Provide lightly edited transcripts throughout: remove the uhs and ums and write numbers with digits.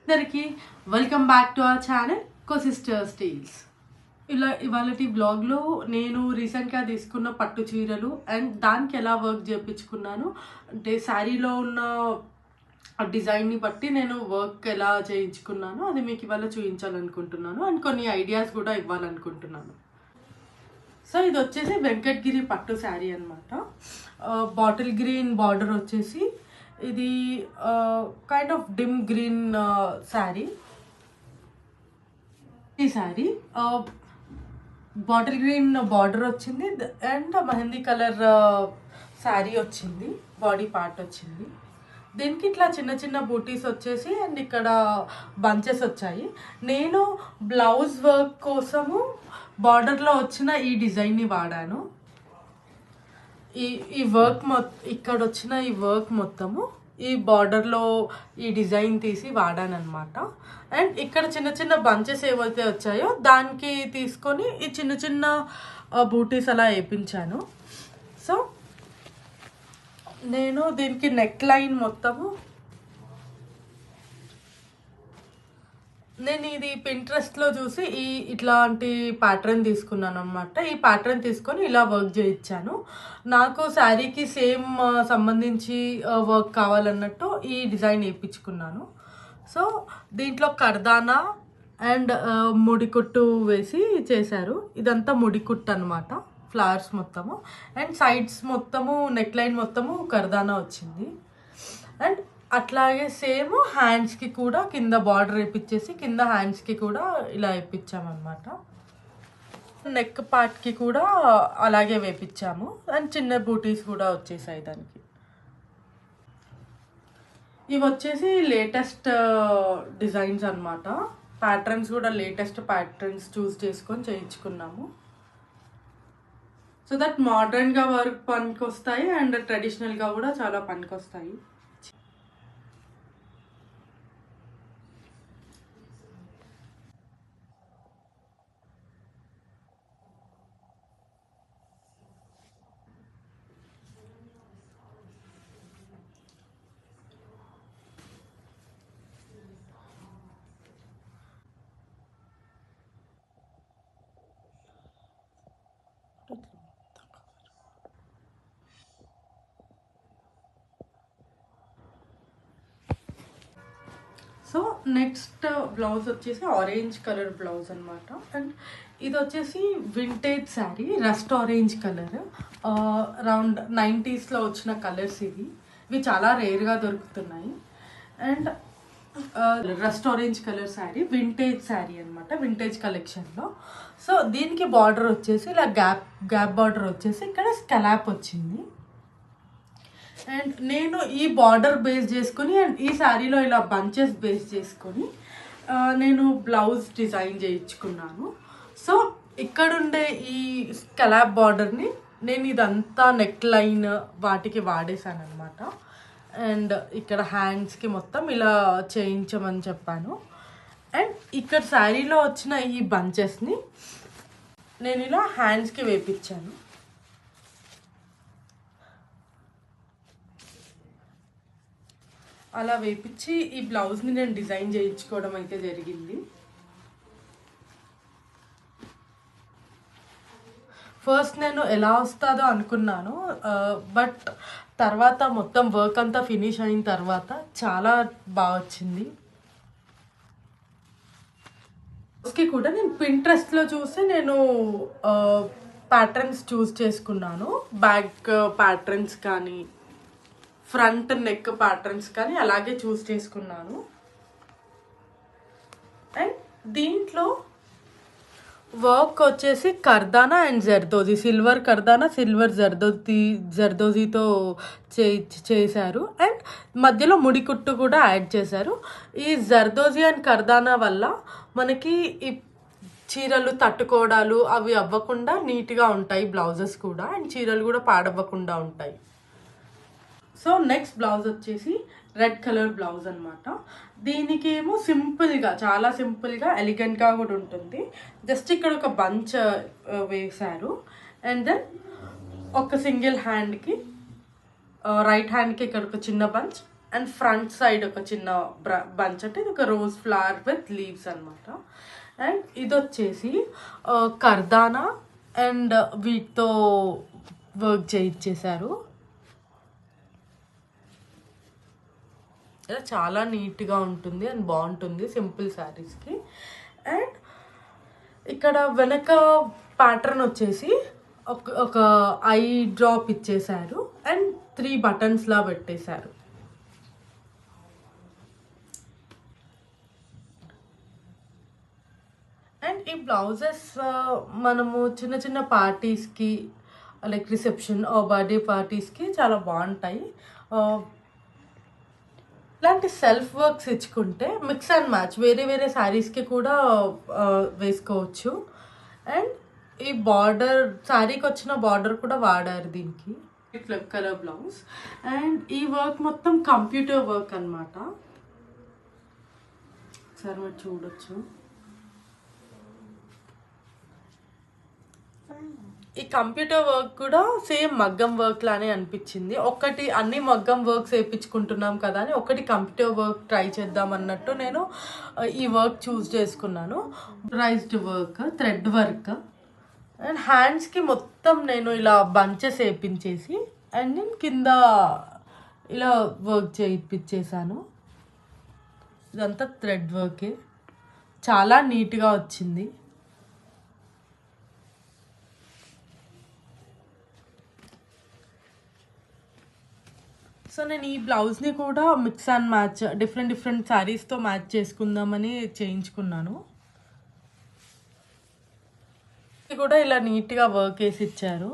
అందరికీ welcome back to our channel cosisters teals. ఇవాళటి బ్లాగ్లో నేను రీసెంట్గా తీసుకున్న పట్టు చీరలు అండ్ దానికి ఎలా వర్క్ చేయించుకున్నాను అంటే శారీలో ఉన్న డిజైన్ని బట్టి నేను వర్క్ ఎలా చేయించుకున్నాను అది మీకు ఇవాళ చూపించాలనుకుంటున్నాను అండ్ కొన్ని ఐడియాస్ కూడా ఇవ్వాలనుకుంటున్నాను. సో ఇది వచ్చేసి వెంకటగిరి పట్టు శారీ అనమాట. బాటిల్ గ్రీన్ బార్డర్ వచ్చేసి ఇది kind of dim green sari. ఈ శారీ బాటిల్ గ్రీన్ బార్డర్ వచ్చింది అండ్ మెహందీ కలర్ శారీ వచ్చింది, బాడీ పార్ట్ వచ్చింది. దీనికి ఇట్లా చిన్న చిన్న బూటీస్ వచ్చేసి అండ్ ఇక్కడ బంచెస్ వచ్చాయి. నేను బ్లౌజ్ వర్క్ కోసము బార్డర్లో వచ్చిన ఈ డిజైన్ని వాడాను. ఈ వర్క్ ఇక్కడ వచ్చిన ఈ వర్క్ మొత్తము ఈ బార్డర్లో ఈ డిజైన్ తీసి వాడాను అనమాట. అండ్ ఇక్కడ చిన్న చిన్న బంచెస్ ఏవైతే వచ్చాయో దానికి తీసుకొని ఈ చిన్న చిన్న బూటీస్ అలా వేయించాను. సో నేను దీనికి నెక్ లైన్ మొత్తము నేను ఇది పింట్రెస్ట్లో చూసి ఇట్లాంటి ప్యాటర్న్ తీసుకున్నాను అనమాట. ఈ ప్యాటర్న్ తీసుకొని ఇలా వర్క్ చేయించాను. నాకు శారీకి సేమ్ సంబంధించి వర్క్ కావాలన్నట్టు ఈ డిజైన్ వేయించుకున్నాను. సో దీంట్లో కర్దానా అండ్ ముడికుట్టు వేసి చేశారు. ఇదంతా ముడికుట్టు అనమాట, ఫ్లవర్స్ మొత్తము అండ్ సైడ్స్ మొత్తము నెక్ లైన్ మొత్తము కర్దానా వచ్చింది. అండ్ అట్లాగే సేమ్ హ్యాండ్స్కి కూడా కింద బార్డర్ వేయించేసి కింద హ్యాండ్స్కి కూడా ఇలా వేయించామన్నమాట. నెక్ పార్ట్కి కూడా అలాగే వేయించాము అండ్ చిన్న బూటీస్ కూడా వచ్చేసాయి దానికి. ఇవి వచ్చేసి లేటెస్ట్ డిజైన్స్ అనమాట. ప్యాటర్న్స్ కూడా లేటెస్ట్ ప్యాటర్న్స్ చూస్ చేసుకొని చేయించుకున్నాము. సో దట్ మోడర్న్గా వర్క్ పనికి వస్తాయి అండ్ ట్రెడిషనల్గా కూడా చాలా పనికి వస్తాయి. సో నెక్స్ట్ బ్లౌజ్ వచ్చేసి ఆరెంజ్ కలర్ బ్లౌజ్ అనమాట. అండ్ ఇది వచ్చేసి vintage sari, rust orange colour. Around 90sలో వచ్చిన కలర్స్ ఇవి చాలా రేర్గా దొరుకుతున్నాయి. And rust orange colour sari, vintage sari అనమాట, వింటేజ్ కలెక్షన్లో. సో దీనికి బార్డర్ వచ్చేసి ఇలా గ్యాప్ బార్డర్ వచ్చేసి ఇక్కడ స్కలాప్ వచ్చింది. అండ్ నేను ఈ బార్డర్ బేస్ చేసుకొని అండ్ ఈ శారీలో ఇలా బంచెస్ బేస్ చేసుకొని నేను బ్లౌజ్ డిజైన్ చేయించుకున్నాను. సో ఇక్కడుండే ఈ స్కలాప్ బార్డర్ని నేను ఇదంతా నెక్ లైన్ వాటికి వాడేసాను అనమాట. అండ్ ఇక్కడ హ్యాండ్స్కి మొత్తం ఇలా చేయించమని చెప్పాను. అండ్ ఇక్కడ శారీలో వచ్చిన ఈ బంచెస్ని నేను ఇలా హ్యాండ్స్కి వేయించాను. అలా వేయించి ఈ బ్లౌజ్ని నేను డిజైన్ చేయించుకోవడం అయితే జరిగింది. ఫస్ట్ నేను ఎలా వస్తుందో అనుకున్నాను, బట్ తర్వాత మొత్తం వర్క్ అంతా ఫినిష్ అయిన తర్వాత చాలా బాగా వచ్చింది. బ్లౌజ్కి కూడా నేను పింట్రెస్ట్లో చూసి నేను ప్యాటర్న్స్ చూస్ చేసుకున్నాను. బ్యాక్ ప్యాటర్న్స్ కానీ ఫ్రంట్ నెక్ ప్యాటర్న్స్ కానీ అలాగే చూస్ చేసుకున్నాను. అండ్ దీంట్లో వర్క్ వచ్చేసి కర్దానా అండ్ జర్దోజీ, సిల్వర్ కర్దానా సిల్వర్ జర్దోజీతో చేశారు. అండ్ మధ్యలో ముడికుట్టు కూడా యాడ్ చేశారు. ఈ జర్దోజీ అండ్ కర్దానా వల్ల మనకి ఈ చీరలు తట్టుకోవడాలు అవి అవ్వకుండా నీట్గా ఉంటాయి బ్లౌజెస్ కూడా, అండ్ చీరలు కూడా పాడవ్వకుండా ఉంటాయి. సో నెక్స్ట్ బ్లౌజ్ వచ్చేసి రెడ్ కలర్ బ్లౌజ్ అనమాట. దీనికి ఏమో సింపుల్గా, చాలా సింపుల్గా ఎలిగెంట్గా కూడా ఉంటుంది. జస్ట్ ఇక్కడ ఒక బంచ్ వేశారు అండ్ దెన్ ఒక సింగిల్ హ్యాండ్కి రైట్ హ్యాండ్కి ఇక్కడ ఒక చిన్న బంచ్ అండ్ ఫ్రంట్ సైడ్ ఒక చిన్న బంచ్, అంటే ఇది ఒక రోజ్ ఫ్లవర్ విత్ లీవ్స్ అనమాట. అండ్ ఇది వచ్చేసి కర్దానా అండ్ వీటితో వర్క్ చేయించేశారు. ఇలా చాలా నీట్గా ఉంటుంది అండ్ బాగుంటుంది సింపుల్ శారీస్కి. అండ్ ఇక్కడ వెనక ప్యాటర్న్ వచ్చేసి ఒక ఐ డ్రాప్ ఇచ్చేసారు అండ్ 3 బటన్స్లా పెట్టేశారు. అండ్ ఈ బ్లౌజెస్ మనము చిన్న చిన్న పార్టీస్కి లైక్ రిసెప్షన్ బర్త్డే పార్టీస్కి చాలా బాగుంటాయి. ఇలాంటి సెల్ఫ్ వర్క్స్ ఇచ్చుకుంటే మిక్స్ అండ్ మ్యాచ్ వేరే వేరే శారీస్కి కూడా వేసుకోవచ్చు. అండ్ ఈ బార్డర్ శారీకి వచ్చిన బార్డర్ కూడా వాడారు దీనికి. ఫ్లిప్ కలర్ బ్లౌజ్ అండ్ ఈ వర్క్ మొత్తం కంప్యూటర్ వర్క్ అనమాట. ఒకసారి మీరు చూడొచ్చు. ఈ కంప్యూటర్ వర్క్ కూడా సేమ్ మగ్గం వర్క్ లానే అనిపించింది. ఒకటి అన్ని మగ్గం వర్క్స్ వేయించుకుంటున్నాం కదా అని ఒకటి కంప్యూటర్ వర్క్ ట్రై చేద్దాం అన్నట్టు నేను ఈ వర్క్ చూస్ చేసుకున్నాను. Raised work, thread work and హ్యాండ్స్కి మొత్తం నేను ఇలా బంచెస్ వేయించేసి అండ్ నేను కింద ఇలా వర్క్ చేయించేసాను. ఇదంతా థ్రెడ్ వర్కే, చాలా నీట్గా వచ్చింది. సో నేను ఈ బ్లౌజ్ని కూడా మిక్స్ అండ్ మ్యాచ్ డిఫరెంట్ శారీస్తో మ్యాచ్ చేసుకుందామని చేయించుకున్నాను. ఇది కూడా ఇలా నీట్గా వర్క్ వేసి ఇచ్చారు.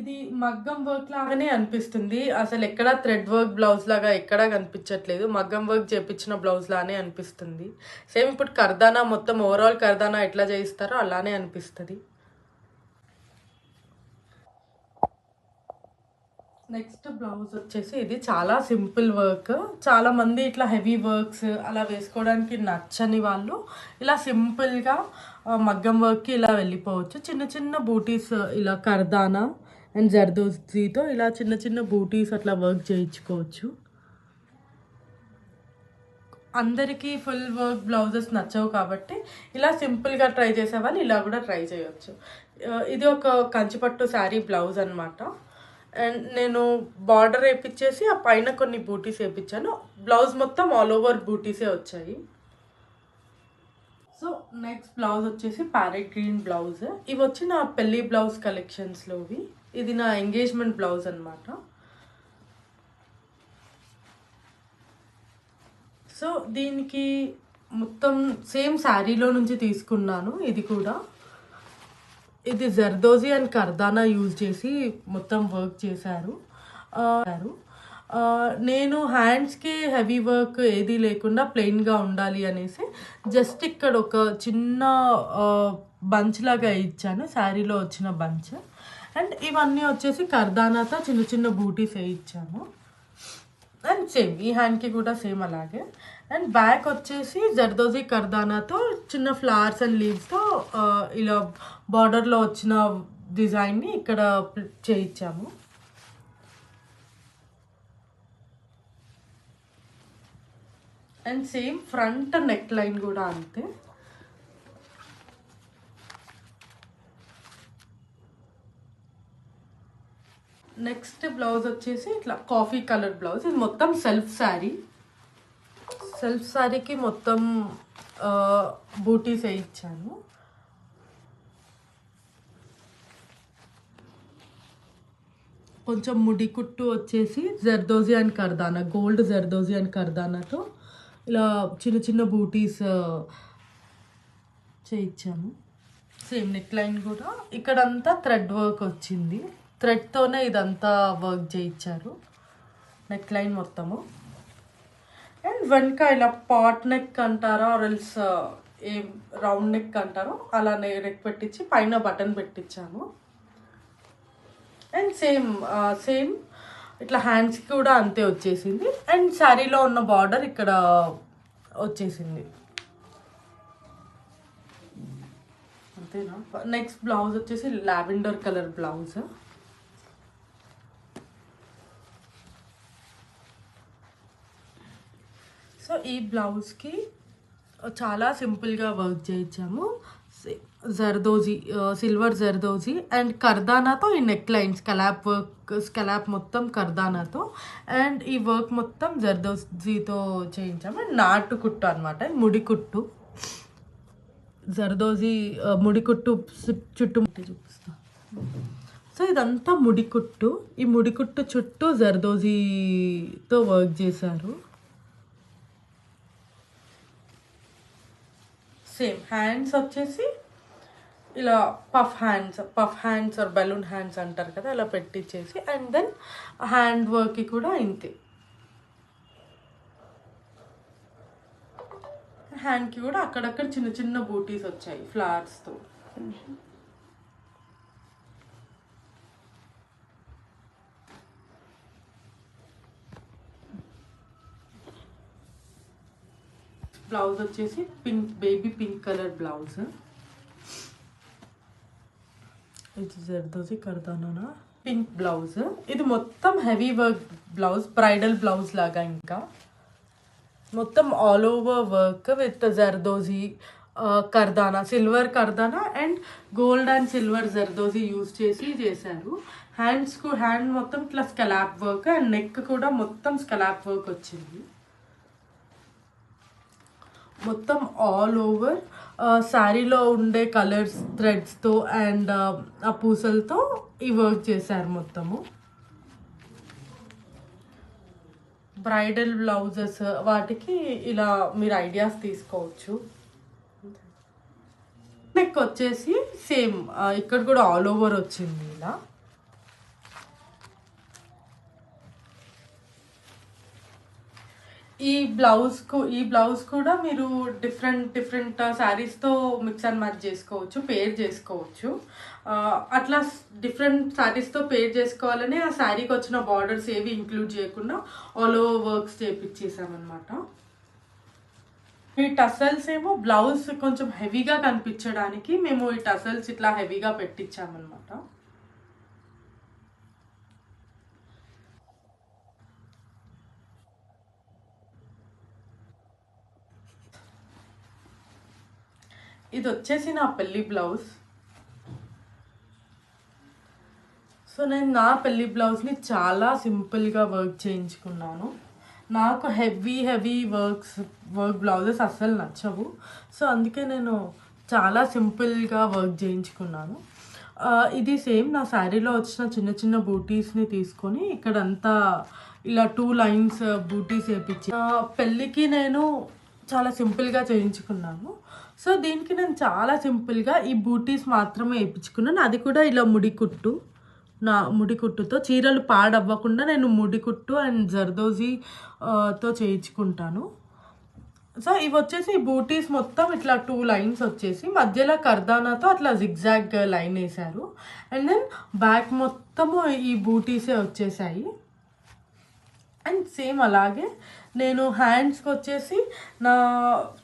ఇది మగ్గం వర్క్ లాగానే అనిపిస్తుంది. అసలు ఎక్కడ థ్రెడ్ వర్క్ బ్లౌజ్ లాగా ఎక్కడా కనిపించట్లేదు. మగ్గం వర్క్ చేపించిన బ్లౌజ్ లానే అనిపిస్తుంది. సేమ్ ఇప్పుడు కర్దానా మొత్తం ఓవరాల్ కర్దానా ఎట్లా చేయిస్తారో అలానే అనిపిస్తుంది. నెక్స్ట్ బ్లౌజ్ వచ్చేసి ఇది చాలా సింపుల్ వర్క్. చాలామంది ఇట్లా హెవీ వర్క్స్ అలా వేసుకోవడానికి నచ్చని వాళ్ళు ఇలా సింపుల్గా మగ్గం వర్క్కి ఇలా వెళ్ళిపోవచ్చు. చిన్న చిన్న బూటీస్ ఇలా కర్దానా అండ్ జర్దోజీతో ఇలా చిన్న చిన్న బూటీస్ అట్లా వర్క్ చేయించుకోవచ్చు. అందరికీ ఫుల్ వర్క్ బ్లౌజెస్ నచ్చవు కాబట్టి ఇలా సింపుల్గా ట్రై చేసే వాళ్ళు ఇలా కూడా ట్రై చేయొచ్చు. ఇది ఒక కంచిపట్టు శారీ బ్లౌజ్ అనమాట. అండ్ నేను బార్డర్ వేయించేసి ఆ పైన కొన్ని బూటీస్ వేయించాను. బ్లౌజ్ మొత్తం ఆల్ ఓవర్ బూటీసే వచ్చాయి. సో నెక్స్ట్ బ్లౌజ్ వచ్చేసి ప్యారెట్ గ్రీన్ బ్లౌజ్. ఇవి వచ్చి నా పెళ్ళి బ్లౌజ్ కలెక్షన్స్లోవి. ఇది నా ఎంగేజ్మెంట్ బ్లౌజ్ అనమాట. సో దీనికి మొత్తం సేమ్ శారీలో నుంచి తీసుకున్నాను. ఇది కూడా ఇది జర్దోజీ అండ్ కర్దానా యూజ్ చేసి మొత్తం వర్క్ చేశారు. నేను హ్యాండ్స్కి హెవీ వర్క్ ఏది లేకుండా ప్లెయిన్గా ఉండాలి అనేసి జస్ట్ ఇక్కడ ఒక చిన్న బంచ్ లాగా ఇచ్చాను, శారీలో వచ్చిన బంచ్. అండ్ ఇవన్నీ వచ్చేసి కర్దానాతో చిన్న చిన్న బూటీస్ వేయించాను. అండ్ సేమ్ ఈ హ్యాండ్కి కూడా సేమ్ అలాగే. అండ్ బ్యాక్ వచ్చేసి జర్దోజీ కర్దానాతో చిన్న ఫ్లవర్స్ అండ్ లీవ్స్తో ఇలా బార్డర్లో వచ్చిన డిజైన్ని ఇక్కడ చేయించాము. And same front neck line కూడా అంతే. నెక్స్ట్ బ్లౌజ్ వచ్చేసి ఇట్లా కాఫీ కలర్ బ్లౌజ్. ఇది మొత్తం సెల్ఫ్ శారీకి మొత్తం బూటీస్ వేయించాను. కొంచెం ముడి కుట్టు వచ్చేసి zardozi and kardana, gold zardozi and కర్దానాతో ఇలా చిన్న చిన్న బూటీస్ చేయించాను. సేమ్ నెక్ లైన్ కూడా ఇక్కడంతా థ్రెడ్ వర్క్ వచ్చింది. థ్రెడ్తోనే ఇదంతా వర్క్ చేయించారు నెక్ లైన్ మొత్తము. అండ్ వెనక ఇలా పాట్ నెక్ అంటారా ఆర్ఎల్స్ ఏం రౌండ్ నెక్ అంటారో అలా నెక్ పెట్టించి పైన బటన్ పెట్టించాము. అండ్ సేమ్ ఇట్లా హ్యాండ్స్కి కూడా అంతే వచ్చేసింది. అండ్ శారీలో ఉన్న బార్డర్ ఇక్కడ వచ్చేసింది. అంతేనా. నెక్స్ట్ బ్లౌజ్ వచ్చేసి లావెండర్ కలర్ బ్లౌజ్. సో ఈ బ్లౌజ్కి చాలా సింపుల్గా వర్క్ చేయించాము. జర్దోజీ, సిల్వర్ జర్దోజీ అండ్ కర్దానాతో ఈ నెక్ లైన్ స్కలాప్ మొత్తం కర్దానాతో, అండ్ ఈ వర్క్ మొత్తం జర్దోజీతో చేయించాము. అండ్ నాటు కుట్టు అనమాట, ముడి కుట్టు. జర్దోజీ ముడి కుట్టు చుట్టూ చూపిస్తా. సో ఇదంతా ముడి కుట్టు. ఈ ముడి కుట్టు చుట్టూ జర్దోజీతో వర్క్ చేశారు. సేమ్ హ్యాండ్స్ వచ్చేసి ఇలా puff hands or balloon hands అంటారు కదా, అలా పెట్టించేసి, అండ్ దెన్ హ్యాండ్ వర్క్కి కూడా ఇంతే. హ్యాండ్కి కూడా అక్కడక్కడ చిన్న చిన్న బూటీస్ వచ్చాయి ఫ్లవర్స్తో. బ్లౌజ్ వచ్చేసి బేబీ పింక్ కలర్ బ్లౌజ్. ఇది జర్దోజీ కర్దానా పింక్ బ్లౌజ్. ఇది మొత్తం heavy work blouse, bridal blouse లాగా. ఇంకా మొత్తం all over work with zardozi kardana, silver kardana and gold and silver zardozi use చేశారు. హ్యాండ్ మొత్తం ఇట్లా స్కలాప్ వర్క్, అండ్ నెక్ కూడా మొత్తం స్కలాప్ వర్క్ వచ్చింది. మొత్తం ఆల్ ఓవర్ శారీలో ఉండే కలర్స్ థ్రెడ్స్తో అండ్ ఆ పూసలతో ఈ వర్క్ చేశారు మొత్తము. బ్రైడల్ బ్లౌజెస్ వాటికి ఇలా మీరు ఐడియాస్ తీసుకోవచ్చు. నెక్ వచ్చేసి సేమ్ ఇక్కడ కూడా ఆల్ ఓవర్ వచ్చింది ఇలా. ఈ బ్లౌజ్ కూడా మీరు డిఫరెంట్ శారీస్తో మిక్స్ అండ్ మ్యాచ్ చేసుకోవచ్చు, పేర్ చేసుకోవచ్చు. అట్లా డిఫరెంట్ శారీస్తో పేర్ చేసుకోవాలని ఆ శారీకి వచ్చిన బార్డర్స్ ఏవి ఇంక్లూడ్ చేయకుండా ఆల్ ఓవర్ వర్క్స్ చేపించేసామన్నమాట. ఈ టసల్స్ ఏమో బ్లౌజ్ కొంచెం హెవీగా కనిపించడానికి మేము ఈ టసల్స్ ఇట్లా హెవీగా పెట్టించామన్నమాట. ఇది వచ్చేసి నా పెళ్ళి బ్లౌజ్. సో నేను నా పెళ్ళి బ్లౌజ్ని చాలా సింపుల్గా వర్క్ చేయించుకున్నాను. నాకు హెవీ వర్క్ బ్లౌజెస్ అస్సలు నచ్చవు. సో అందుకే నేను చాలా సింపుల్గా వర్క్ చేయించుకున్నాను. ఇది సేమ్ నా శారీలో వచ్చిన చిన్న చిన్న బూటీస్ని తీసుకొని ఇక్కడంతా ఇలా 2 లైన్స్ బూటీస్ వేయించి పెళ్ళికి నేను చాలా సింపుల్గా చేయించుకున్నాను. సో దీనికి నేను చాలా సింపుల్గా ఈ బూటీస్ మాత్రమే వేయించుకున్నాను. అది కూడా ఇలా ముడి కుట్టుతో చీరలు పాడవ్వకుండా నేను ముడి కుట్టు అండ్ జర్దోజీతో చేయించుకుంటాను. సో ఇవి వచ్చేసి ఈ బూటీస్ మొత్తం ఇట్లా 2 లైన్స్ వచ్చేసి మధ్యలో కర్దానాతో అట్లా జిగ్జాగ్ లైన్ వేశారు. అండ్ దెన్ బ్యాక్ మొత్తము ఈ బూటీసే వచ్చేసాయి. అండ్ సేమ్ అలాగే నేను హ్యాండ్స్కి వచ్చేసి నా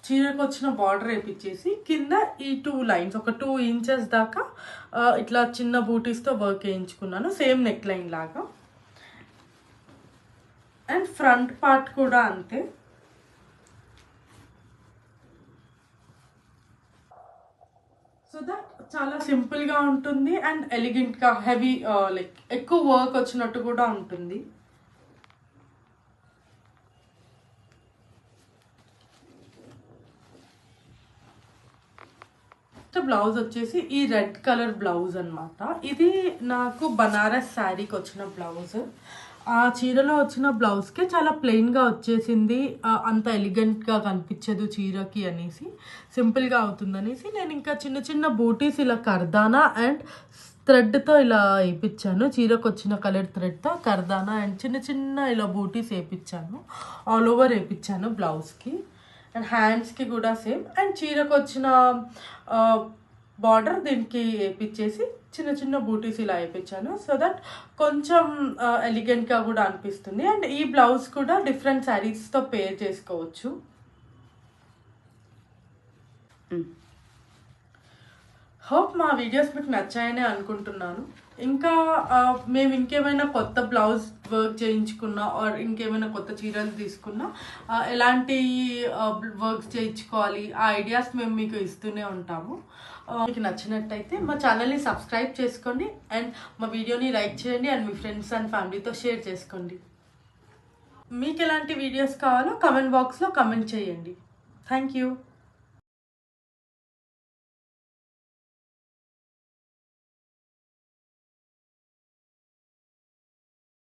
చీరకు వచ్చిన బార్డర్ వేపించేసి కింద ఈ 2 లైన్స్ ఒక 2 ఇంచెస్ దాకా ఇట్లా చిన్న బూటీస్తో వర్క్ వేయించుకున్నాను, సేమ్ నెక్ లైన్ లాగా. అండ్ ఫ్రంట్ పార్ట్ కూడా అంతే. సో దట్ చాలా సింపుల్గా ఉంటుంది అండ్ ఎలిగెంట్గా హెవీ లైక్ ఎక్కువ వర్క్ వచ్చినట్టు కూడా ఉంటుంది. బ్లౌజ్ వచ్చేసి ఈ రెడ్ కలర్ బ్లౌజ్ అనమాట. ఇది నాకు బనారస్ శారీకి వచ్చిన బ్లౌజ్. ఆ చీరలో వచ్చిన బ్లౌజ్కే చాలా ప్లెయిన్గా వచ్చేసింది, అంత ఎలిగెంట్గా కనిపించదు చీరకి అనేసి, సింపుల్గా అవుతుందనేసి నేను ఇంకా చిన్న చిన్న బూటీస్ ఇలా కర్దానా అండ్ థ్రెడ్తో ఇలా వేయించాను. చీరకు వచ్చిన కలర్ థ్రెడ్తో కర్దానా అండ్ చిన్న చిన్న ఇలా బూటీస్ వేయించాను, ఆల్ ఓవర్ వేయించాను బ్లౌజ్కి. అండ్ హ్యాండ్స్కి కూడా సేమ్. అండ్ చీరకు వచ్చిన బార్డర్ దీనికి వేయించేసి చిన్న చిన్న బూటీస్ ఇలా వేయించాను. సో దట్ కొంచెం ఎలిగెంట్గా కూడా అనిపిస్తుంది. అండ్ ఈ బ్లౌజ్ కూడా డిఫరెంట్ శారీస్తో పేర్ చేసుకోవచ్చు. హోప్ మా వీడియోస్ మీకు నచ్చాయని అనుకుంటున్నాను. ఇంకా మేము ఇంకేమైనా కొత్త బ్లౌజ్ వర్క్ చేయించుకున్నా ఆర్ ఇంకేమైనా కొత్త చీరలు తీసుకున్నా ఎలాంటి వర్క్స్ చేయించుకోవాలి ఆ ఐడియాస్ మేము మీకు ఇస్తూనే ఉంటాము. మీకు నచ్చినట్టయితే మా ఛానల్ని సబ్స్క్రైబ్ చేసుకోండి అండ్ మా వీడియోని లైక్ చేయండి అండ్ మీ ఫ్రెండ్స్ అండ్ ఫ్యామిలీతో షేర్ చేసుకోండి. మీకు ఎలాంటి వీడియోస్ కావాలో కమెంట్ బాక్స్లో కమెంట్ చేయండి. Thank you.